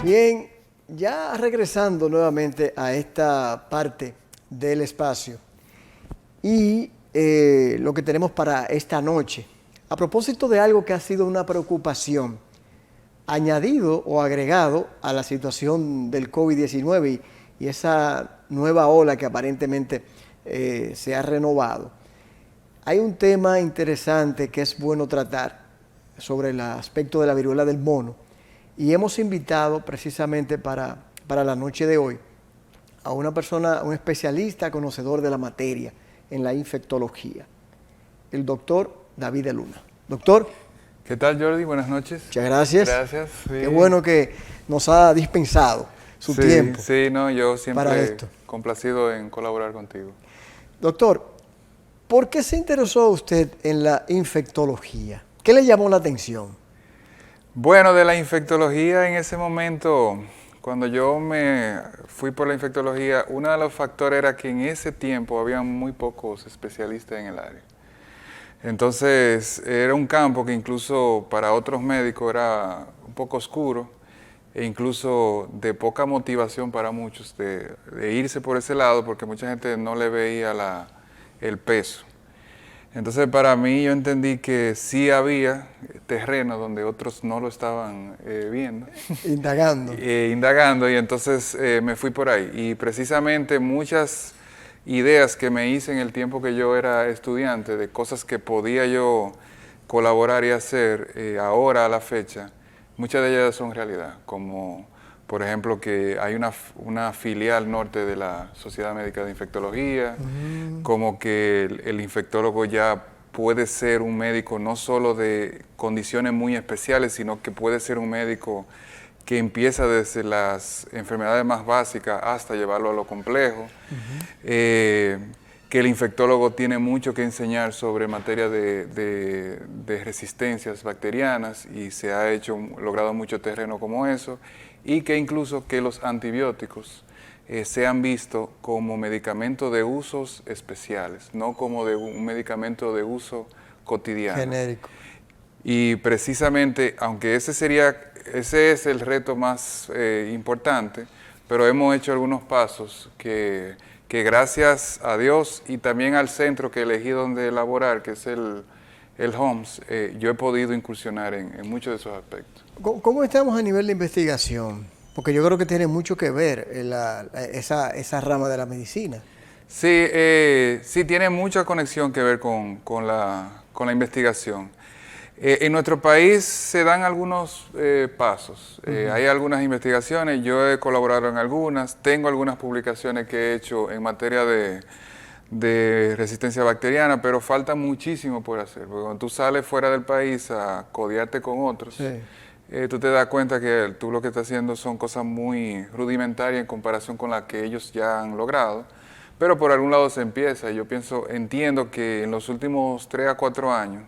Bien, ya regresando nuevamente a esta parte del espacio y lo que tenemos para esta noche, a propósito de algo que ha sido una preocupación, añadido o agregado a la situación del COVID-19 y esa nueva ola que aparentemente se ha renovado. Hay un tema interesante que es bueno tratar sobre el aspecto de la viruela del mono y hemos invitado precisamente para la noche de hoy a una persona, un especialista conocedor de la materia en la infectología, el doctor David de Luna. Doctor. ¿Qué tal, Jordi? Buenas noches. Muchas gracias. Gracias. Sí. Qué bueno que nos ha dispensado su tiempo. Sí, no, yo siempre para esto. Complacido en colaborar contigo. Doctor, ¿por qué se interesó usted en la infectología? ¿Qué le llamó la atención? Bueno, de la infectología en ese momento, cuando yo me fui por la infectología, uno de los factores era que en ese tiempo había muy pocos especialistas en el área. Entonces era un campo que incluso para otros médicos era un poco oscuro e incluso de poca motivación para muchos de irse por ese lado porque mucha gente no le veía el peso. Entonces para mí yo entendí que sí había terreno donde otros no lo estaban viendo. Indagando. Indagando y entonces me fui por ahí y precisamente muchas ideas que me hice en el tiempo que yo era estudiante, de cosas que podía yo colaborar y hacer ahora a la fecha, muchas de ellas son realidad, como por ejemplo que hay una filial norte de la Sociedad Médica de Infectología, como que el infectólogo ya puede ser un médico no solo de condiciones muy especiales, sino que puede ser un médico que empieza desde las enfermedades más básicas hasta llevarlo a lo complejo, que el infectólogo tiene mucho que enseñar sobre materia de resistencias bacterianas y se ha logrado mucho terreno como eso, y que incluso que los antibióticos se han visto como medicamento de usos especiales, no como de un medicamento de uso cotidiano. Genérico. Y precisamente, aunque ese es el reto más importante, pero hemos hecho algunos pasos que gracias a Dios y también al centro que elegí donde elaborar, que es el HOMS, yo he podido incursionar en muchos de esos aspectos. ¿Cómo estamos a nivel de investigación? Porque yo creo que tiene mucho que ver esa rama de la medicina. Sí, tiene mucha conexión que ver con la investigación. En nuestro país se dan algunos pasos, hay algunas investigaciones, yo he colaborado en algunas, tengo algunas publicaciones que he hecho en materia de resistencia bacteriana, pero falta muchísimo por hacer, porque cuando tú sales fuera del país a codearte con otros, sí. Tú te das cuenta que tú lo que estás haciendo son cosas muy rudimentarias en comparación con las que ellos ya han logrado, pero por algún lado se empieza. Yo entiendo que en los últimos 3 a 4 años,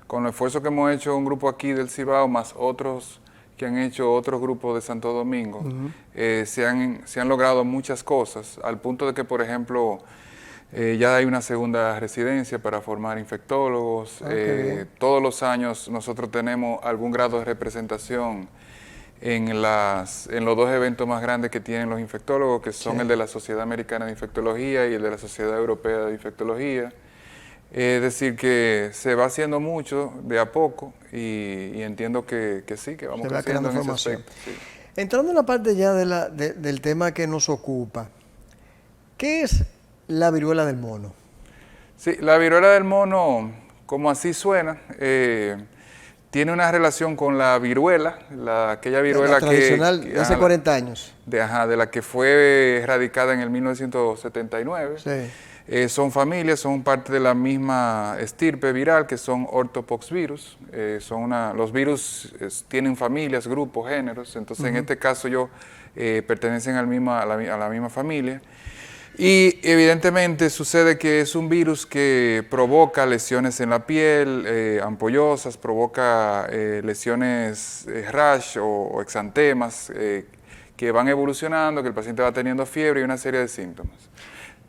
con el esfuerzo que hemos hecho un grupo aquí del Cibao, más otros que han hecho otros grupos de Santo Domingo, se han logrado muchas cosas, al punto de que, por ejemplo, ya hay una segunda residencia para formar infectólogos. Todos los años nosotros tenemos algún grado de representación en los 2 eventos más grandes que tienen los infectólogos, que son el de la Sociedad Americana de Infectología y el de la Sociedad Europea de Infectología. Es decir, que se va haciendo mucho de a poco y entiendo que sí, que vamos creciendo en ese aspecto. Sí. Entrando en la parte ya del tema que nos ocupa, ¿qué es la viruela del mono? Sí, la viruela del mono, como así suena, tiene una relación con la viruela, aquella viruela la tradicional de hace 40 años. De la que fue erradicada en el 1979. Sí. Son familias, son parte de la misma estirpe viral, que son ortopoxvirus. Los virus tienen familias, grupos, géneros, entonces en este caso pertenecen a la misma familia. Y evidentemente sucede que es un virus que provoca lesiones en la piel, ampollosas, provoca lesiones rash o exantemas que van evolucionando, que el paciente va teniendo fiebre y una serie de síntomas.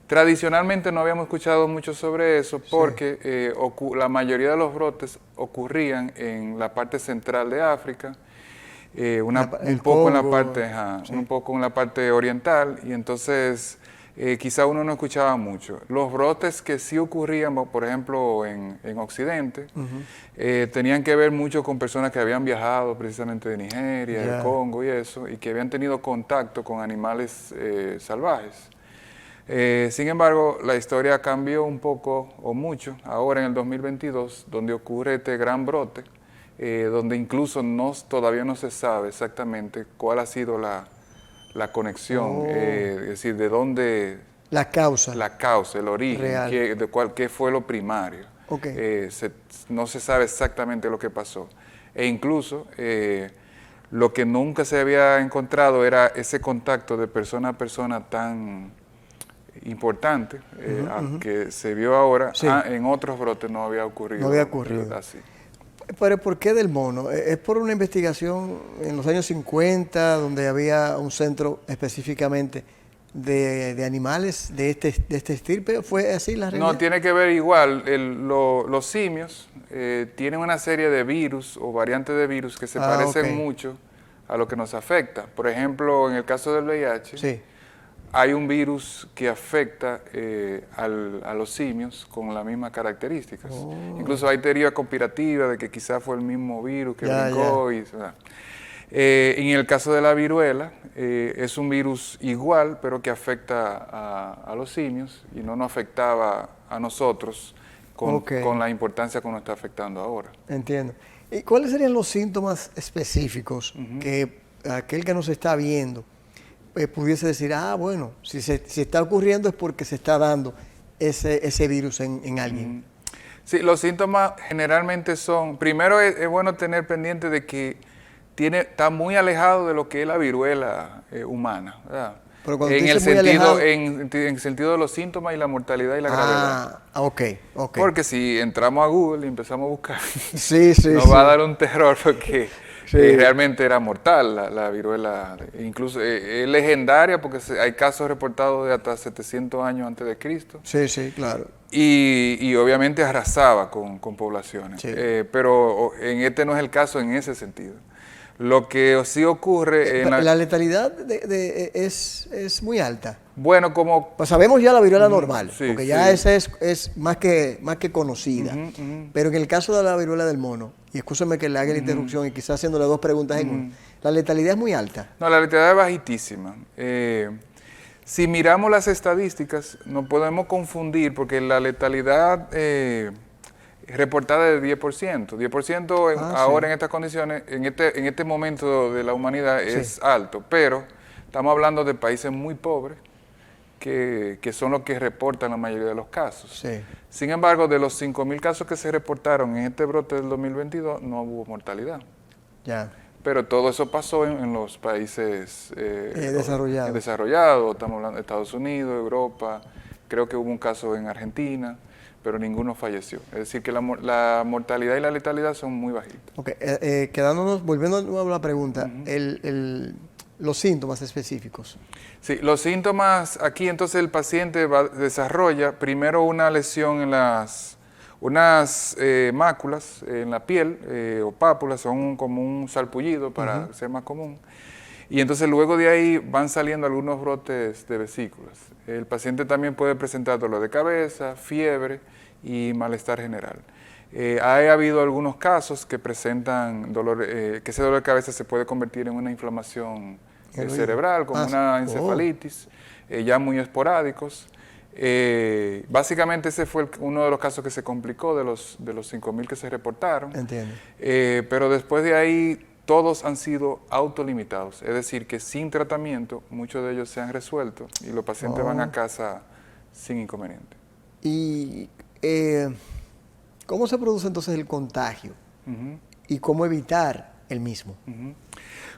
Tradicionalmente no habíamos escuchado mucho sobre eso porque la mayoría de los brotes ocurrían en la parte central de África un poco en la parte, sí, un poco en la parte oriental, y entonces quizá uno no escuchaba mucho. Los brotes que sí ocurrían, por ejemplo, en Occidente, tenían que ver mucho con personas que habían viajado precisamente de Nigeria, del Congo y eso, y que habían tenido contacto con animales salvajes. Sin embargo, la historia cambió un poco o mucho ahora en el 2022, donde ocurre este gran brote, donde incluso todavía no se sabe exactamente cuál ha sido la conexión, es decir, de dónde... La causa, el origen, qué fue lo primario. Okay. No se sabe exactamente lo que pasó. E incluso lo que nunca se había encontrado era ese contacto de persona a persona tan importante que se vio ahora. Sí. En otros brotes no había ocurrido. No había ocurrido. Así. Pero ¿por qué del mono? ¿Es por una investigación en los años 50 donde había un centro específicamente de animales de este estirpe? ¿Fue así la realidad? No, tiene que ver igual. Los simios tienen una serie de virus o variantes de virus que se parecen mucho a lo que nos afecta. Por ejemplo, en el caso del VIH, sí, hay un virus que afecta a los simios con las mismas características. Incluso hay teoría conspirativa de que quizás fue el mismo virus que brincó. En el caso de la viruela, es un virus igual, pero que afecta a los simios y no nos afectaba a nosotros con la importancia que nos está afectando ahora. Entiendo. ¿Y cuáles serían los síntomas específicos que aquel que nos está viendo pudiese decir, bueno, si está ocurriendo es porque se está dando ese virus en alguien? Sí, los síntomas generalmente son, primero es bueno tener pendiente de que está muy alejado de lo que es la viruela humana, ¿verdad? Pero cuando en el sentido de los síntomas y la mortalidad y la gravedad. Ok. Porque si entramos a Google y empezamos a buscar, nos va a dar un terror porque realmente era mortal la viruela. Incluso es legendaria porque hay casos reportados de hasta 700 años antes de Cristo. Sí, claro. Y obviamente arrasaba con poblaciones. Sí. Pero en este no es el caso en ese sentido. Lo que sí ocurre... la letalidad es muy alta. Bueno, como... Pues sabemos ya la viruela normal, porque ya esa es más que conocida. Pero en el caso de la viruela del mono, y escúchame que le haga la interrupción y quizás haciéndole dos preguntas en una, ¿la letalidad es muy alta? No, la letalidad es bajitísima. Si miramos las estadísticas, no podemos confundir, porque la letalidad... reportada de 10%. 10% ahora en estas condiciones, en este momento de la humanidad es alto, pero estamos hablando de países muy pobres que son los que reportan la mayoría de los casos. Sí. Sin embargo, de los 5.000 casos que se reportaron en este brote del 2022, no hubo mortalidad. Ya. Pero todo eso pasó en los países desarrollados. Estamos hablando de Estados Unidos, Europa, creo que hubo un caso en Argentina, pero ninguno falleció. Es decir, que la mortalidad y la letalidad son muy bajitas. Ok, volviendo a la pregunta, los síntomas específicos. Sí, los síntomas, aquí entonces el paciente desarrolla primero una lesión en unas máculas en la piel, o pápulas, son como un sarpullido para ser más común. Y entonces luego de ahí van saliendo algunos brotes de vesículas. El paciente también puede presentar dolor de cabeza, fiebre y malestar general. Ha habido algunos casos que presentan dolor, que ese dolor de cabeza se puede convertir en una inflamación cerebral, como una encefalitis, ya muy esporádicos. Básicamente ese fue uno de los casos que se complicó de los 5.000 que se reportaron. Entiendo. Pero después de ahí todos han sido autolimitados, es decir, que sin tratamiento muchos de ellos se han resuelto y los pacientes van a casa sin inconveniente. ¿Y cómo se produce entonces el contagio? ¿Y cómo evitar el mismo?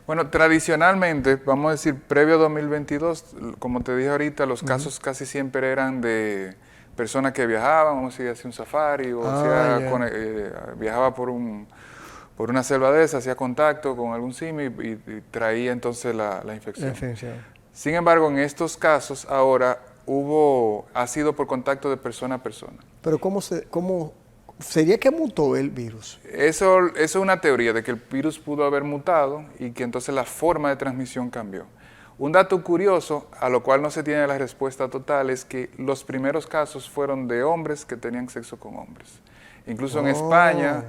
Bueno, tradicionalmente, vamos a decir, previo a 2022, como te dije ahorita, los casos casi siempre eran de personas que viajaban, vamos a decir, hacía un safari o viajaba por una selva de esa, hacía contacto con algún simio y traía entonces la infección. Sin embargo, en estos casos ahora ha sido por contacto de persona a persona. Pero ¿Sería que mutó el virus? Eso es una teoría de que el virus pudo haber mutado y que entonces la forma de transmisión cambió. Un dato curioso, a lo cual no se tiene la respuesta total, es que los primeros casos fueron de hombres que tenían sexo con hombres. Incluso en España,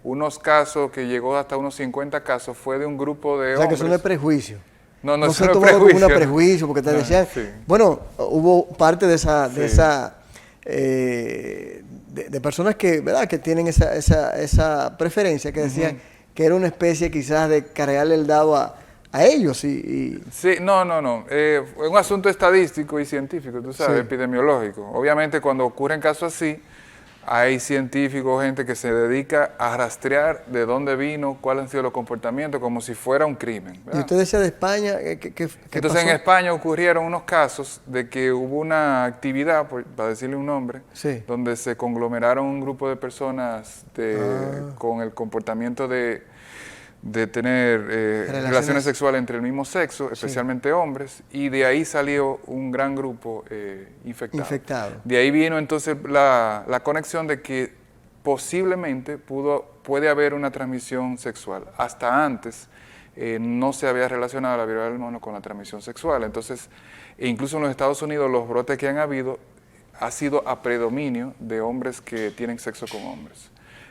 unos casos que llegó hasta unos 50 casos fue de un grupo de hombres. O sea, que eso no es prejuicio. No se es tomó como un prejuicio, porque te decían, sí. bueno, hubo parte de de personas que, ¿verdad?, que tienen esa preferencia, que decían que era una especie quizás de cargarle el dado a ellos. Sí, no. Es un asunto estadístico y científico, tú sabes, epidemiológico. Obviamente cuando ocurren casos así, hay científicos, gente que se dedica a rastrear de dónde vino, cuáles han sido los comportamientos, como si fuera un crimen, ¿verdad? Y usted decía de España, ¿qué Entonces pasó? en España ocurrieron unos casos de que hubo una actividad, para decirle un nombre, donde se conglomeraron un grupo de personas con el comportamiento de tener relaciones sexuales entre el mismo sexo, especialmente hombres, y de ahí salió un gran grupo infectado. De ahí vino entonces la conexión de que posiblemente puede haber una transmisión sexual. Hasta antes no se había relacionado la viruela del mono con la transmisión sexual. Entonces, incluso en los Estados Unidos, los brotes que han habido ha sido a predominio de hombres que tienen sexo con hombres.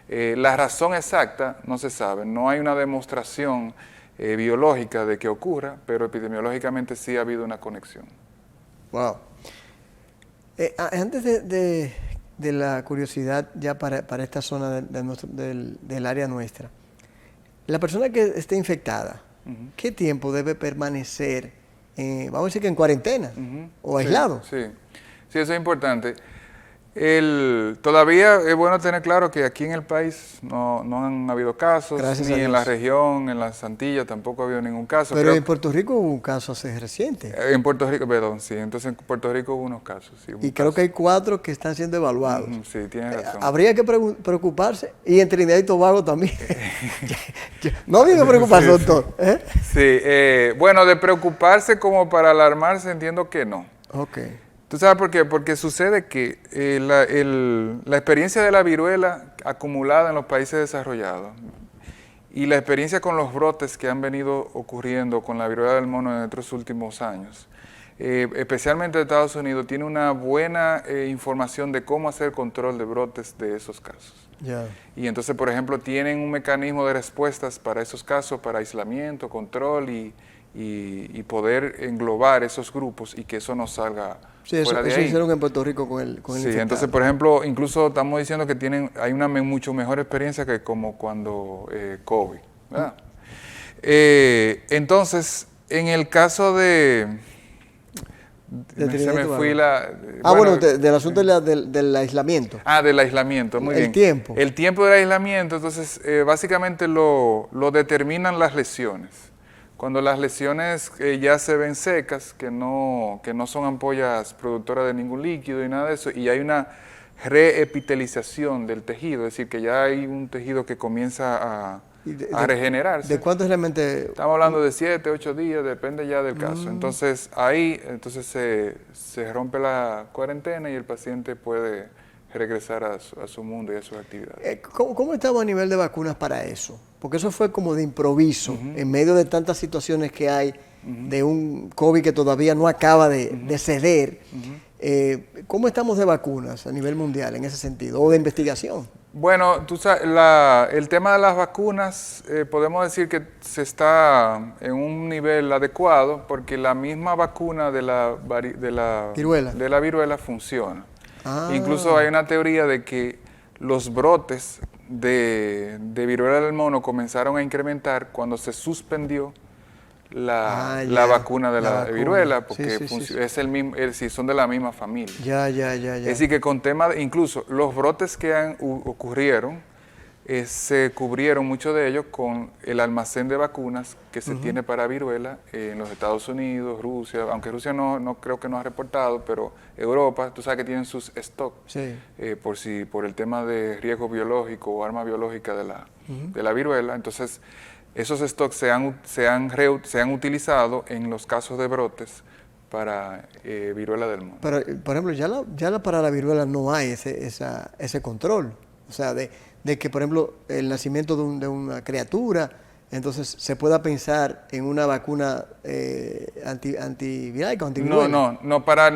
La razón exacta no se sabe, no hay una demostración biológica de que ocurra, pero epidemiológicamente sí ha habido una conexión. Wow. Antes de la curiosidad ya para esta zona del área nuestra, la persona que esté infectada, ¿qué tiempo debe permanecer, vamos a decir que en cuarentena o aislado? Sí, eso es importante. Todavía es bueno tener claro que aquí en el país no han habido casos, ni en la región, en las Antillas tampoco ha habido ningún caso. Pero en Puerto Rico hubo un caso hace reciente. En Puerto Rico, perdón, sí, entonces en Puerto No hubo unos casos. Sí, y creo que hay 4 que están siendo evaluados. Sí, tienes razón. Habría que preocuparse, y en Trinidad y Tobago también. No había que preocuparse, doctor. Sí, bueno, de preocuparse como para alarmarse, entiendo que no. Ok. ¿Tú sabes por qué? Porque sucede que la experiencia de la viruela acumulada en los países desarrollados y la experiencia con los brotes que han venido ocurriendo con la viruela del mono en estos últimos años, especialmente en Estados Unidos, tiene una buena información de cómo hacer control de brotes de esos casos. Y entonces, por ejemplo, tienen un mecanismo de respuestas para esos casos, para aislamiento, control y poder englobar esos grupos y que eso no salga fuera de ahí. Eso hicieron en Puerto Rico con el infectado. Entonces, por ejemplo, incluso estamos diciendo que hay una mucho mejor experiencia que como cuando COVID, ¿verdad? Entonces, en el caso se me fui del asunto del aislamiento. Del aislamiento, muy bien. Tiempo. El tiempo del aislamiento, entonces, básicamente lo determinan las lesiones. Cuando las lesiones ya se ven secas, que no son ampollas productoras de ningún líquido y nada de eso, y hay una reepitelización del tejido, es decir, que ya hay un tejido que comienza a regenerarse. ¿De cuánto realmente? Estamos hablando de 7, 8 días, depende ya del caso. Entonces, ahí se rompe la cuarentena y el paciente puede regresar a su mundo y a sus actividades. ¿Cómo estamos a nivel de vacunas para eso? Porque eso fue como de improviso, en medio de tantas situaciones que hay, de un COVID que todavía no acaba de ceder. ¿Cómo estamos de vacunas a nivel mundial en ese sentido, o de investigación? Bueno, tú sabes, el tema de las vacunas, podemos decir que se está en un nivel adecuado, porque la misma vacuna de la viruela funciona. Incluso hay una teoría de que los brotes de viruela del mono comenzaron a incrementar cuando se suspendió la vacuna de la viruela, porque es el mismo, son de la misma familia. Es decir, que con temas, incluso los brotes que ocurrieron, se cubrieron muchos de ellos con el almacén de vacunas que se tiene para viruela en los Estados Unidos, Rusia, aunque Rusia no creo que no ha reportado, pero Europa, tú sabes que tienen sus stocks por el tema de riesgo biológico o arma biológica de la viruela. Entonces, esos stocks se han utilizado en los casos de brotes para viruela del mono. Pero, por ejemplo, ya para la viruela no hay ese control. O sea, de que, por ejemplo, el nacimiento de una criatura, entonces se pueda pensar en una vacuna antiviral o antiviruela. No, para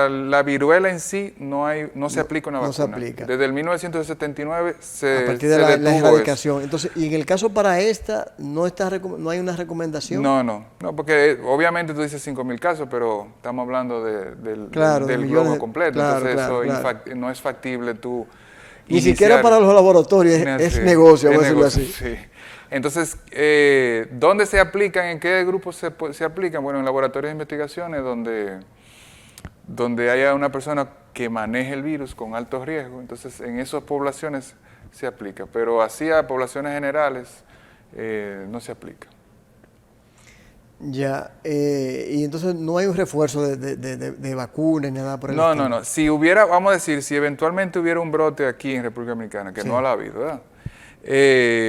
la viruela en sí no se aplica una no vacuna. se aplica. Desde el 1979 A partir de la erradicación. Entonces, y en el caso para esta, no hay una recomendación. No, porque obviamente tú dices 5.000 casos, pero estamos hablando del globo completo. Entonces no es factible tú ni siquiera para los laboratorios es negocio, vamos a decirlo así. Sí. Entonces, ¿dónde se aplican? ¿En qué grupos se aplican? Bueno, en laboratorios de investigaciones donde haya una persona que maneje el virus con alto riesgo. Entonces, en esas poblaciones se aplica, pero así a poblaciones generales no se aplica. Ya, y entonces no hay un refuerzo de vacunas ni nada por el estilo. No. Si hubiera, vamos a decir, si eventualmente hubiera un brote aquí en República Dominicana, que no lo ha habido, ¿verdad?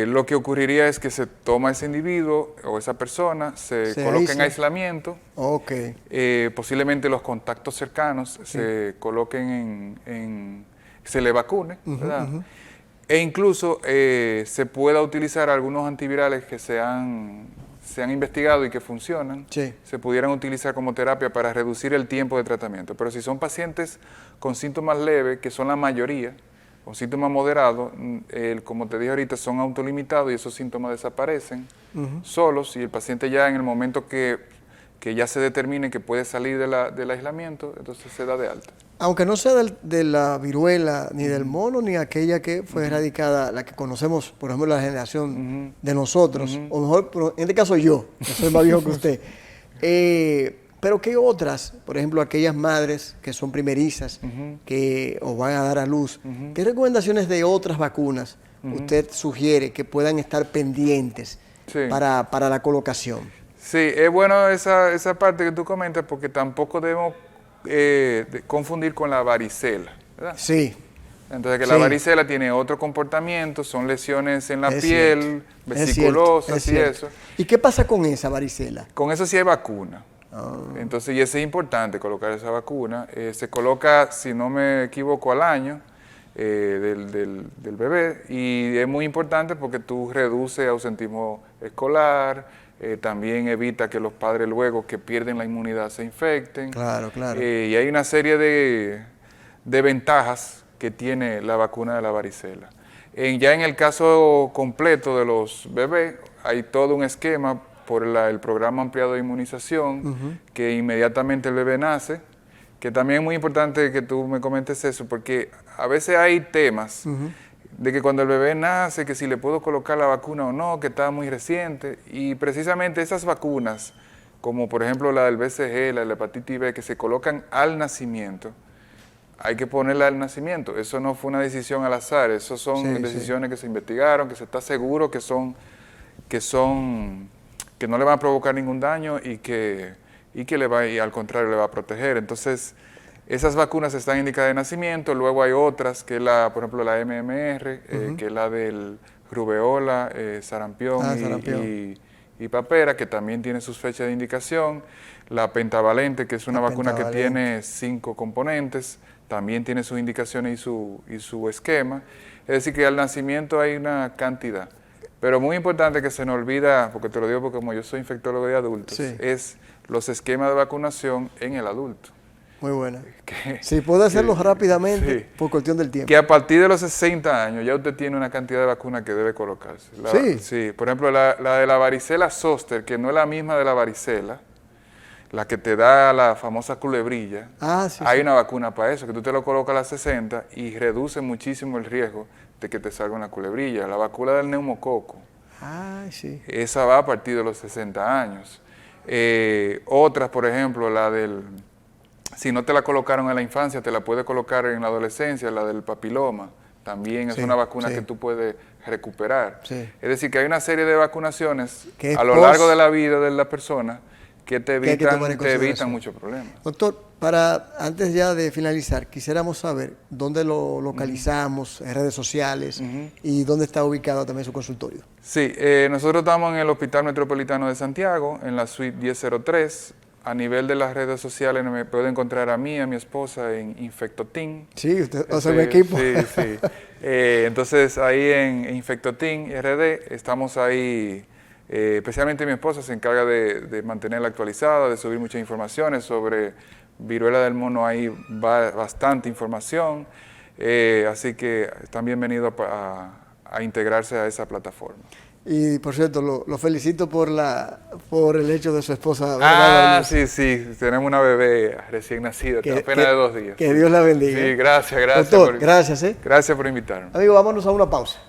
Lo que ocurriría es que se toma ese individuo o esa persona, se coloca en aislamiento, posiblemente los contactos cercanos se coloquen se le vacune, ¿verdad? E incluso se pueda utilizar algunos antivirales que se han investigado y que funcionan, se pudieran utilizar como terapia para reducir el tiempo de tratamiento. Pero si son pacientes con síntomas leves, que son la mayoría, con síntomas moderados, como te dije ahorita, son autolimitados y esos síntomas desaparecen solos, y el paciente ya en el momento que ya se determine que puede salir del aislamiento, entonces se da de alta. Aunque no sea de la viruela, ni del mono, ni aquella que fue erradicada, la que conocemos, por ejemplo, la generación de nosotros, o mejor, en este caso yo soy más viejo que usted. Pero ¿qué otras? Por ejemplo, aquellas madres que son primerizas, que os van a dar a luz. ¿Qué recomendaciones de otras vacunas usted sugiere que puedan estar pendientes para la colocación? Sí, es bueno esa parte que tú comentas, porque tampoco debemos confundir con la varicela, ¿verdad? Sí. Entonces, la varicela tiene otro comportamiento, son lesiones en la piel, vesiculosas y eso. ¿Y qué pasa con esa varicela? Con eso sí hay vacuna. Entonces, y eso es importante, colocar esa vacuna. Se coloca, si no me equivoco, al año del bebé, y es muy importante porque tú reduces ausentismo escolar, también evita que los padres luego que pierden la inmunidad se infecten. Claro. Y hay una serie de ventajas que tiene la vacuna de la varicela. Ya en el caso completo de los bebés, hay todo un esquema por el programa ampliado de inmunización, que inmediatamente el bebé nace, que también es muy importante que tú me comentes eso, porque a veces hay temas de que cuando el bebé nace, que si le puedo colocar la vacuna o no, que está muy reciente, y precisamente esas vacunas, como por ejemplo la del BCG, la de la hepatitis B, que se colocan al nacimiento, hay que ponerla al nacimiento. Eso no fue una decisión al azar, eso son decisiones que se investigaron, que se está seguro que no le van a provocar ningún daño y que al contrario le va a proteger. Entonces, esas vacunas están indicadas de nacimiento. Luego hay otras, que es por ejemplo la MMR, que es la del rubeola, sarampión y papera, que también tiene sus fechas de indicación. La pentavalente, que es una vacuna que tiene 5 componentes, también tiene sus indicaciones y su esquema. Es decir, que al nacimiento hay una cantidad. Pero muy importante, que se nos olvida, porque te lo digo porque como yo soy infectólogo de adultos, es los esquemas de vacunación en el adulto. Muy buena. Si puede hacerlo rápidamente, por cuestión del tiempo. Que a partir de los 60 años ya usted tiene una cantidad de vacunas que debe colocarse. Sí, por ejemplo, la de la varicela zóster, que no es la misma de la varicela, la que te da la famosa culebrilla, hay una vacuna para eso, que tú te lo colocas a las 60 y reduce muchísimo el riesgo de que te salga una culebrilla. La vacuna del neumococo, esa va a partir de los 60 años. Otras, por ejemplo, si no te la colocaron en la infancia, te la puedes colocar en la adolescencia, la del papiloma, también es una vacuna que tú puedes recuperar. Es decir, que hay una serie de vacunaciones a lo largo de la vida de la persona que te evitan muchos problemas. Doctor, antes ya de finalizar, quisiéramos saber dónde lo localizamos, en redes sociales, y dónde está ubicado también su consultorio. Sí, nosotros estamos en el Hospital Metropolitano de Santiago, en la suite 1003, a nivel de las redes sociales me puede encontrar a mí, a mi esposa en Infectoteam. Sí, usted hace un equipo. Sí, sí. Entonces ahí en Infectoteam RD estamos ahí, especialmente mi esposa se encarga de mantenerla actualizada, de subir muchas informaciones sobre viruela del mono, hay bastante información, así que están bienvenidos a integrarse a esa plataforma. Y por cierto, lo felicito por el hecho de su esposa. Ah, sí, sí, tenemos una bebé recién nacida, apenas de 2 días. Que Dios la bendiga. Sí, gracias. Doctor, gracias. Gracias por invitarme. Amigo, vámonos a una pausa.